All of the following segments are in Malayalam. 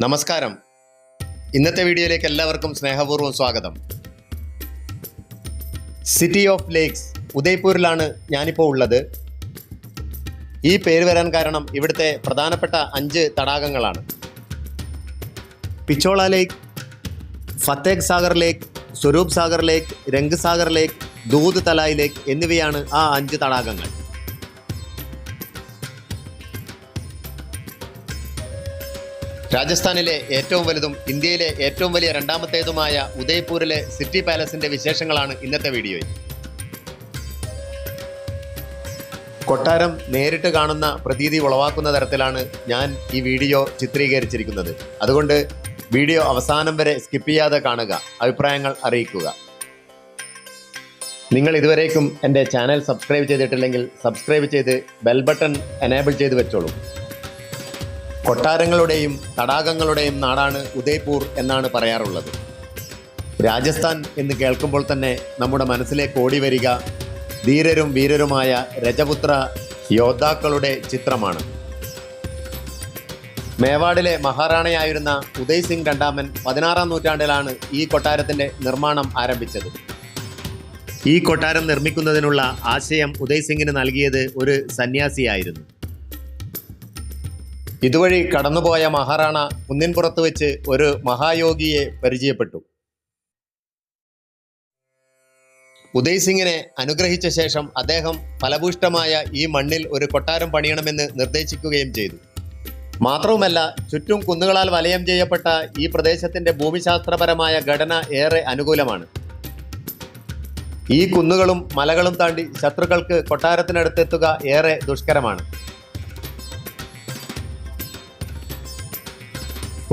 നമസ്കാരം. ഇന്നത്തെ വീഡിയോയിലേക്ക് എല്ലാവർക്കും സ്നേഹപൂർവ്വം സ്വാഗതം. സിറ്റി ഓഫ് ലേക്സ് ഉദയ്പൂരിലാണ് ഞാനിപ്പോൾ ഉള്ളത്. ഈ പേര് വരാൻ കാരണം ഇവിടുത്തെ പ്രധാനപ്പെട്ട 5 തടാകങ്ങളാണ്. പിച്ചോള ലേക്ക്, ഫത്തേഹ് സാഗർ ലേക്ക്, സ്വരൂപ് സാഗർ ലേക്ക്, രംഗ് സാഗർ ലേക്ക്, ദൂദ് തലായ് ലേക്ക് എന്നിവയാണ് ആ 5 തടാകങ്ങൾ. രാജസ്ഥാനിലെ ഏറ്റവും വലുതും ഇന്ത്യയിലെ ഏറ്റവും വലിയ രണ്ടാമത്തേതുമായ ഉദയ്പൂരിലെ സിറ്റി പാലസിന്റെ വിശേഷങ്ങളാണ് ഇന്നത്തെ വീഡിയോയിൽ. കൊട്ടാരം നേരിട്ട് കാണുന്ന പ്രതീതി ഉളവാക്കുന്ന തരത്തിലാണ് ഞാൻ ഈ വീഡിയോ ചിത്രീകരിച്ചിരിക്കുന്നത്. അതുകൊണ്ട് വീഡിയോ അവസാനം വരെ സ്കിപ്പ് ചെയ്യാതെ കാണുക, അഭിപ്രായങ്ങൾ അറിയിക്കുക. നിങ്ങൾ ഇതുവരേക്കും എൻ്റെ ചാനൽ സബ്സ്ക്രൈബ് ചെയ്തിട്ടില്ലെങ്കിൽ സബ്സ്ക്രൈബ് ചെയ്ത് ബെൽ ബട്ടൺ എനേബിൾ ചെയ്ത് വെച്ചോളൂ. കൊട്ടാരങ്ങളുടെയും തടാകങ്ങളുടെയും നാടാണ് ഉദയ്പൂർ എന്നാണ് പറയാറുള്ളത്. രാജസ്ഥാൻ എന്ന് കേൾക്കുമ്പോൾ തന്നെ നമ്മുടെ മനസ്സിലേക്ക് ഓടി വരിക ധീരരും വീരരുമായ രജപുത്ര യോദ്ധാക്കളുടെ ചിത്രമാണ്. മേവാഡിലെ മഹാറാണയായിരുന്ന ഉദയ് സിംഗ് രണ്ടാമൻ 16-ാം നൂറ്റാണ്ടിലാണ് ഈ കൊട്ടാരത്തിൻ്റെ നിർമ്മാണം ആരംഭിച്ചത്. ഈ കൊട്ടാരം നിർമ്മിക്കുന്നതിനുള്ള ആശയം ഉദയ് സിംഗിന് നൽകിയത് ഒരു സന്യാസിയായിരുന്നു. ഇതുവഴി കടന്നുപോയ മഹാറാണ കുന്നിൻപുറത്ത് വെച്ച് ഒരു മഹായോഗിയെ പരിചയപ്പെട്ടു. ഉദയ് സിംഗിനെ അനുഗ്രഹിച്ച ശേഷം അദ്ദേഹം ഫലഭൂഷ്ടമായ ഈ മണ്ണിൽ ഒരു കൊട്ടാരം പണിയണമെന്ന് നിർദ്ദേശിക്കുകയും ചെയ്തു. മാത്രവുമല്ല, ചുറ്റും കുന്നുകളാൽ വലയം ചെയ്യപ്പെട്ട ഈ പ്രദേശത്തിന്റെ ഭൂമിശാസ്ത്രപരമായ ഘടന ഏറെ അനുകൂലമാണ്. ഈ കുന്നുകളും മലകളും താണ്ടി ശത്രുക്കൾക്ക് കൊട്ടാരത്തിനടുത്തെത്തുക ഏറെ ദുഷ്കരമാണ്.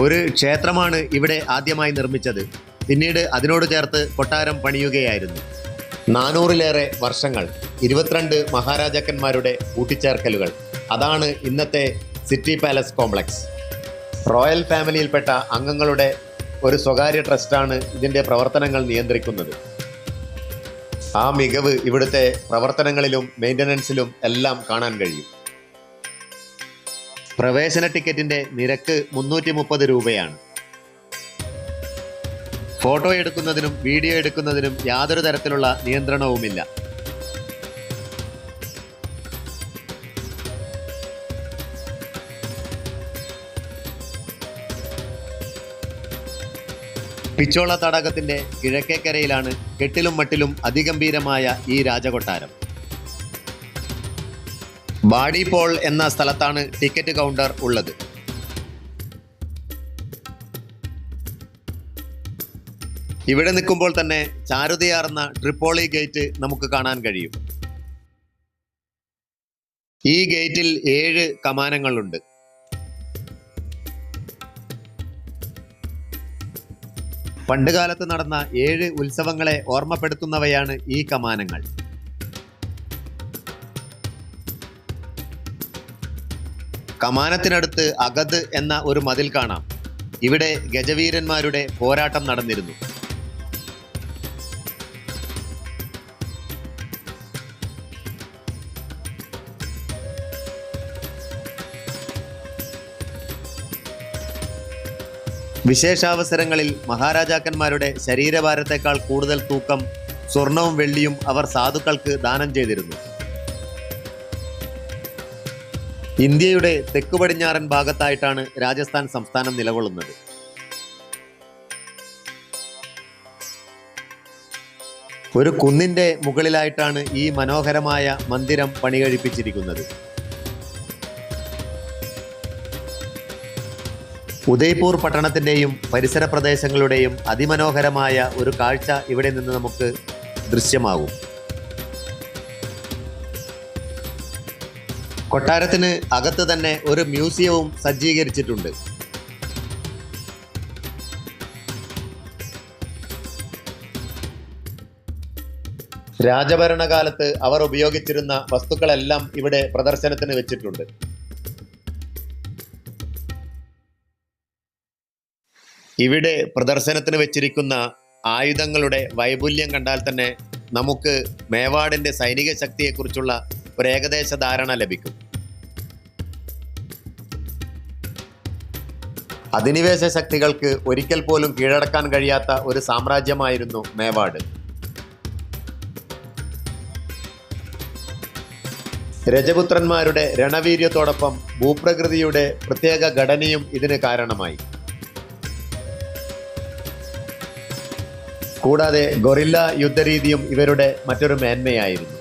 ഒരു ക്ഷേത്രമാണ് ഇവിടെ ആദ്യമായി നിർമ്മിച്ചത്. പിന്നീട് അതിനോട് ചേർത്ത് കൊട്ടാരം പണിയുകയായിരുന്നു. 400-ലേറെ വർഷങ്ങൾ, 22 മഹാരാജാക്കന്മാരുടെ കൂട്ടിച്ചേർക്കലുകൾ. അതാണ് ഇന്നത്തെ സിറ്റി പാലസ് കോംപ്ലക്സ്. റോയൽ ഫാമിലിയിൽപ്പെട്ട അംഗങ്ങളുടെ ഒരു സ്വകാര്യ ട്രസ്റ്റാണ് ഇതിൻ്റെ പ്രവർത്തനങ്ങൾ നിയന്ത്രിക്കുന്നത്. ആ മികവ് ഇവിടുത്തെ പ്രവർത്തനങ്ങളിലും മെയിൻ്റനൻസിലും എല്ലാം കാണാൻ കഴിയും. പ്രവേശന ടിക്കറ്റിന്റെ നിരക്ക് 330 രൂപയാണ്. ഫോട്ടോ എടുക്കുന്നതിനും വീഡിയോ എടുക്കുന്നതിനും യാതൊരു തരത്തിലുള്ള നിയന്ത്രണവുമില്ല. പിച്ചോള തടാകത്തിന്റെ കിഴക്കേക്കരയിലാണ് കെട്ടിലും മട്ടിലും അതിഗംഭീരമായ ഈ രാജകൊട്ടാരം. ബാഡിപോൾ എന്ന സ്ഥലത്താണ് ടിക്കറ്റ് കൗണ്ടർ ഉള്ളത്. ഇവിടെ നിൽക്കുമ്പോൾ തന്നെ ചാരുതയാർന്ന ട്രിപ്പോളി ഗേറ്റ് നമുക്ക് കാണാൻ കഴിയും. ഈ ഗേറ്റിൽ 7 കമാനങ്ങളുണ്ട്. പണ്ടുകാലത്ത് നടന്ന 7 ഉത്സവങ്ങളെ ഓർമ്മപ്പെടുത്തുന്നവയാണ് ഈ കമാനങ്ങൾ. കമാനത്തിനടുത്ത് അഗദ് എന്ന ഒരു മതിൽ കാണാം. ഇവിടെ ഗജവീരന്മാരുടെ പോരാട്ടം നടന്നിരുന്നു. വിശേഷാവസരങ്ങളിൽ മഹാരാജാക്കന്മാരുടെ ശരീരഭാരത്തേക്കാൾ കൂടുതൽ തൂക്കം സ്വർണവും വെള്ളിയും അവർ സാധുക്കൾക്ക് ദാനം ചെയ്തിരുന്നു. ഇന്ത്യയുടെ തെക്കു പടിഞ്ഞാറൻ ഭാഗത്തായിട്ടാണ് രാജസ്ഥാൻ സംസ്ഥാനം നിലകൊള്ളുന്നത്. ഒരു കുന്നിന്റെ മുകളിലായിട്ടാണ് ഈ മനോഹരമായ മന്ദിരം പണികഴിപ്പിച്ചിരിക്കുന്നത്. ഉദയ്പൂർ പട്ടണത്തിന്റെയും പരിസര പ്രദേശങ്ങളുടെയും അതിമനോഹരമായ ഒരു കാഴ്ച ഇവിടെ നിന്ന് നമുക്ക് ദൃശ്യമാകും. കൊട്ടാരത്തിന് അകത്ത് തന്നെ ഒരു മ്യൂസിയവും സജ്ജീകരിച്ചിട്ടുണ്ട്. രാജഭരണകാലത്ത് അവർ ഉപയോഗിച്ചിരുന്ന വസ്തുക്കളെല്ലാം ഇവിടെ പ്രദർശനത്തിന് വെച്ചിട്ടുണ്ട്. ഇവിടെ പ്രദർശനത്തിന് വെച്ചിരിക്കുന്ന ആയുധങ്ങളുടെ വൈപുല്യം കണ്ടാൽ തന്നെ നമുക്ക് മേവാടിന്റെ സൈനിക ശക്തിയെക്കുറിച്ചുള്ള ഒരു ഏകദേശ ധാരണ ലഭിക്കും. അധിനിവേശ ശക്തികൾക്ക് ഒരിക്കൽ പോലും കീഴടക്കാൻ കഴിയാത്ത ഒരു സാമ്രാജ്യമായിരുന്നു മേവാഡ്. രജപുത്രന്മാരുടെ രണവീര്യത്തോടൊപ്പം ഭൂപ്രകൃതിയുടെ പ്രത്യേക ഘടനയും ഇതിന് കാരണമായി. കൂടാതെ ഗൊറില്ല യുദ്ധരീതിയും ഇവരുടെ മറ്റൊരു മേന്മയായിരുന്നു.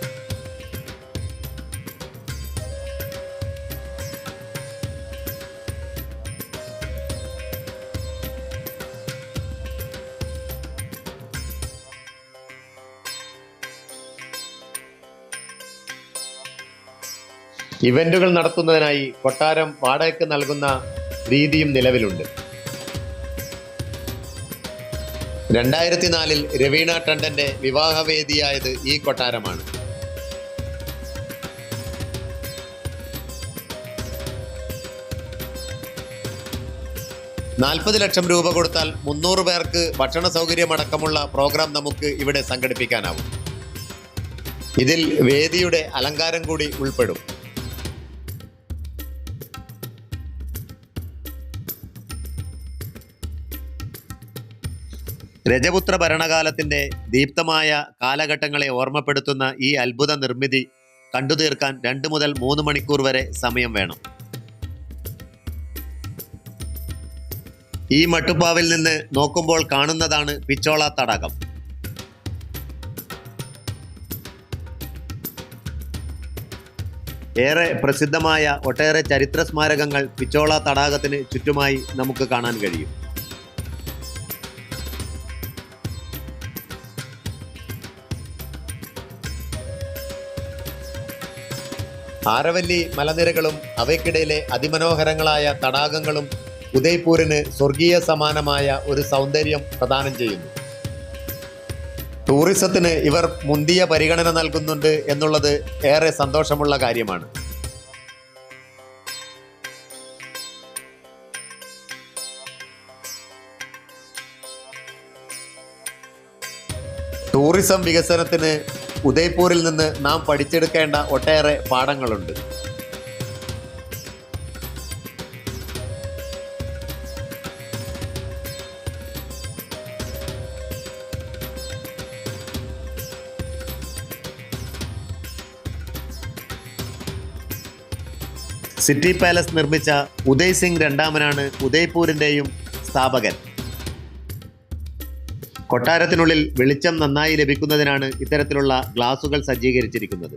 ഇവന്റുകൾ നടത്തുന്നതിനായി കൊട്ടാരം വാടകയ്ക്ക് നൽകുന്ന രീതിയും നിലവിലുണ്ട്. 2004 രവീണ ടണ്ടന്റെ വിവാഹവേദിയായത് ഈ കൊട്ടാരമാണ്. ₹40 ലക്ഷം കൊടുത്താൽ 300 പേർക്ക് ഭക്ഷണ സൗകര്യമടക്കമുള്ള പ്രോഗ്രാം നമുക്ക് ഇവിടെ സംഘടിപ്പിക്കാനാവും. ഇതിൽ വേദിയുടെ അലങ്കാരം കൂടി ഉൾപ്പെടും. രജപുത്ര ഭരണകാലത്തിന്റെ ദീപ്തമായ കാലഘട്ടങ്ങളെ ഓർമ്മപ്പെടുത്തുന്ന ഈ അത്ഭുത നിർമ്മിതി കണ്ടുതീർക്കാൻ 2 മുതൽ 3 മണിക്കൂർ വരെ സമയം വേണം. ഈ മട്ടുപ്പാവിൽ നിന്ന് നോക്കുമ്പോൾ കാണുന്നതാണ് പിച്ചോള തടാകം. ഏറെ പ്രസിദ്ധമായ ഒട്ടേറെ ചരിത്ര സ്മാരകങ്ങൾ പിച്ചോള തടാകത്തിന് ചുറ്റുമായി നമുക്ക് കാണാൻ കഴിയും. ആരവല്ലി മലനിരകളും അവയ്ക്കിടയിലെ അതിമനോഹരങ്ങളായ തടാകങ്ങളും ഉദയ്പൂരിന് സ്വർഗീയ സമാനമായ ഒരു സൗന്ദര്യം പ്രദാനം ചെയ്യുന്നു. ടൂറിസത്തിന് ഇവർ മുന്തിയ പരിഗണന നൽകുന്നുണ്ട് എന്നുള്ളത് ഏറെ സന്തോഷമുള്ള കാര്യമാണ്. ടൂറിസം വികസനത്തിന് ഉദയ്പൂരിൽ നിന്ന് നാം പഠിച്ചെടുക്കേണ്ട ഒട്ടേറെ പാഠങ്ങളുണ്ട്. സിറ്റി പാലസ് നിർമ്മിച്ച ഉദയ് സിംഗ് രണ്ടാമനാണ് ഉദയ്പൂരിൻ്റെയും സ്ഥാപകൻ. കൊട്ടാരത്തിനുള്ളിൽ വെളിച്ചം നന്നായി ലഭിക്കുന്നതിനാണ് ഇത്തരത്തിലുള്ള ഗ്ലാസുകൾ സജ്ജീകരിച്ചിരിക്കുന്നത്.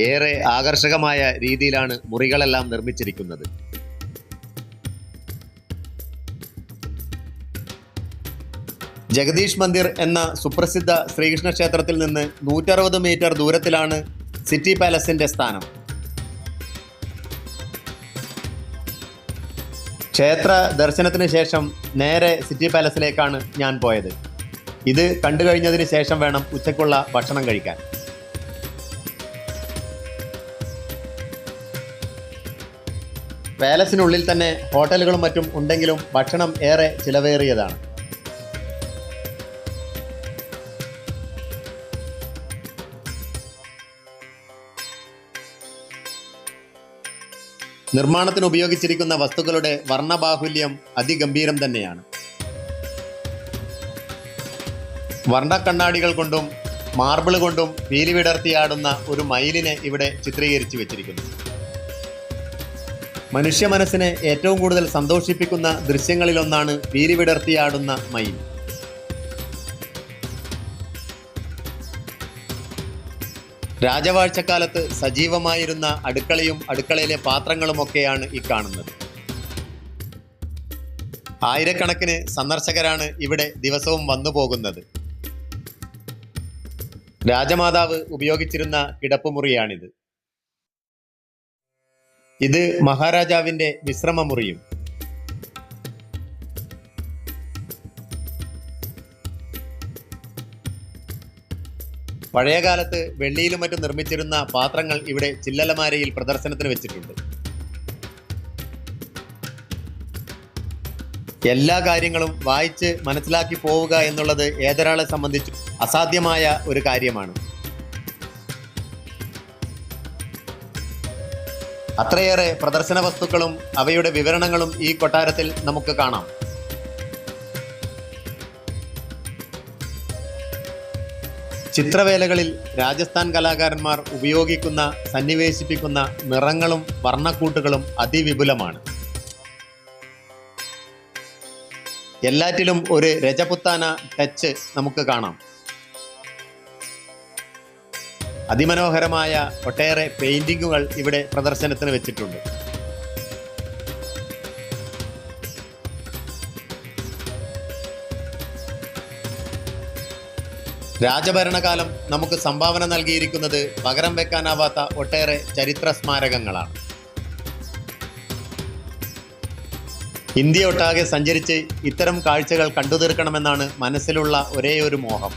ഏറെ ആകർഷകമായ രീതിയിലാണ് മുറികളെല്ലാം നിർമ്മിച്ചിരിക്കുന്നത്. ജഗദീഷ് മന്ദിർ എന്ന സുപ്രസിദ്ധ ശ്രീകൃഷ്ണ ക്ഷേത്രത്തിൽ നിന്ന് 160 മീറ്റർ ദൂരത്തിലാണ് സിറ്റി പാലസിന്റെ സ്ഥാനം. ക്ഷേത്ര ദർശനത്തിന് ശേഷം നേരെ സിറ്റി പാലസിലേക്കാണ് ഞാൻ പോയത്. ഇത് കണ്ടു കഴിഞ്ഞതിന് ശേഷം വേണം ഉച്ചയ്ക്കുള്ള ഭക്ഷണം കഴിക്കാൻ. പാലസിനുള്ളിൽ തന്നെ ഹോട്ടലുകളും മറ്റും ഉണ്ടെങ്കിലും ഭക്ഷണം ഏറെ ചിലവേറിയതാണ്. നിർമ്മാണത്തിന് ഉപയോഗിച്ചിരിക്കുന്ന വസ്തുക്കളുടെ വർണ്ണബാഹുല്യം അതിഗംഭീരം തന്നെയാണ്. വർണ്ണക്കണ്ണാടികൾ കൊണ്ടും മാർബിൾ കൊണ്ടും പീലി വിടർത്തിയാടുന്ന ഒരു മയിലിനെ ഇവിടെ ചിത്രീകരിച്ചു വെച്ചിരിക്കുന്നു. മനുഷ്യ മനസ്സിനെ ഏറ്റവും കൂടുതൽ സന്തോഷിപ്പിക്കുന്ന ദൃശ്യങ്ങളിലൊന്നാണ് പീലി വിടർത്തിയാടുന്ന മയിൽ. രാജവാഴ്ചക്കാലത്ത് സജീവമായിരുന്ന അടുക്കളയും അടുക്കളയിലെ പാത്രങ്ങളുമൊക്കെയാണ് ഈ കാണുന്നത്. ആയിരക്കണക്കിന് സന്ദർശകരാണ് ഇവിടെ ദിവസവും വന്നു പോകുന്നത്. രാജമാതാവ് ഉപയോഗിച്ചിരുന്ന കിടപ്പുമുറിയാണിത്. ഇത് മഹാരാജാവിന്റെ വിശ്രമമുറിയും. പഴയകാലത്ത് വെള്ളിയിലും മറ്റും നിർമ്മിച്ചിരുന്ന പാത്രങ്ങൾ ഇവിടെ ചില്ലലമാരയിൽ പ്രദർശനത്തിന് വെച്ചിട്ടുണ്ട്. എല്ലാ കാര്യങ്ങളും വായിച്ച് മനസ്സിലാക്കി പോവുക എന്നുള്ളത് ഏതൊരാളെ സംബന്ധിച്ചും അസാധ്യമായ ഒരു കാര്യമാണ്. അത്രയേറെ പ്രദർശന വസ്തുക്കളും അവയുടെ വിവരണങ്ങളും ഈ കൊട്ടാരത്തിൽ നമുക്ക് കാണാം. ചിത്രവേലകളിൽ രാജസ്ഥാൻ കലാകാരന്മാർ ഉപയോഗിക്കുന്ന സന്നിവേശിപ്പിക്കുന്ന നിറങ്ങളും വർണ്ണക്കൂട്ടുകളും അതിവിപുലമാണ്. എല്ലാറ്റിലും ഒരു രജപുത്താന ടച്ച് നമുക്ക് കാണാം. അതിമനോഹരമായ ഒട്ടേറെ പെയിന്റിങ്ങുകൾ ഇവിടെ പ്രദർശനത്തിന് വെച്ചിട്ടുണ്ട്. രാജഭരണകാലം നമുക്ക് സംഭാവന നൽകിയിരിക്കുന്നത് പകരം വെക്കാനാവാത്ത ഒട്ടേറെ ചരിത്ര സ്മാരകങ്ങളാണ്. ഇന്ത്യ ഒട്ടാകെ സഞ്ചരിച്ച് ഇത്തരം കാഴ്ചകൾ കണ്ടു തീർക്കണമെന്നാണ് മനസ്സിലുള്ള ഒരേയൊരു മോഹം.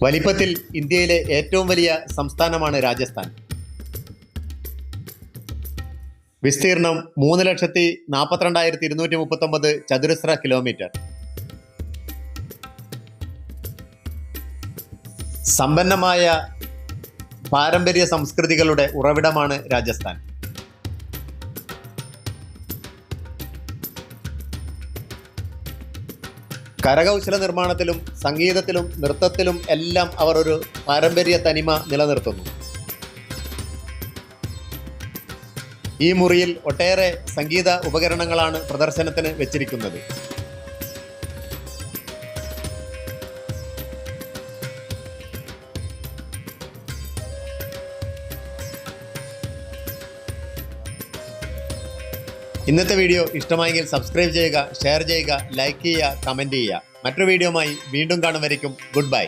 വലിപ്പത്തിൽ ഇന്ത്യയിലെ ഏറ്റവും വലിയ സംസ്ഥാനമാണ് രാജസ്ഥാൻ. വിസ്തീർണം 3,42,239 ചതുരശ്ര കിലോമീറ്റർ. സമ്പന്നമായ പാരമ്പര്യ സംസ്കൃതികളുടെ ഉറവിടമാണ് രാജസ്ഥാൻ. കരകൗശല നിർമ്മാണത്തിലും സംഗീതത്തിലും നൃത്തത്തിലും എല്ലാം അവർ ഒരു പാരമ്പര്യ തനിമ നിലനിർത്തുന്നു. ഈ മുറിയിൽ ഒട്ടേറെ സംഗീത ഉപകരണങ്ങളാണ് പ്രദർശനത്തിന് വെച്ചിരിക്കുന്നത്. ഇന്നത്തെ വീഡിയോ ഇഷ്ടമായെങ്കിൽ സബ്സ്ക്രൈബ് ചെയ്യുക, ഷെയർ ചെയ്യുക, ലൈക്ക് ചെയ്യുക, കമൻറ്റ് ചെയ്യുക. മറ്റൊരു വീഡിയോയുമായി വീണ്ടും കാണും വരയ്ക്കും ഗുഡ് ബൈ.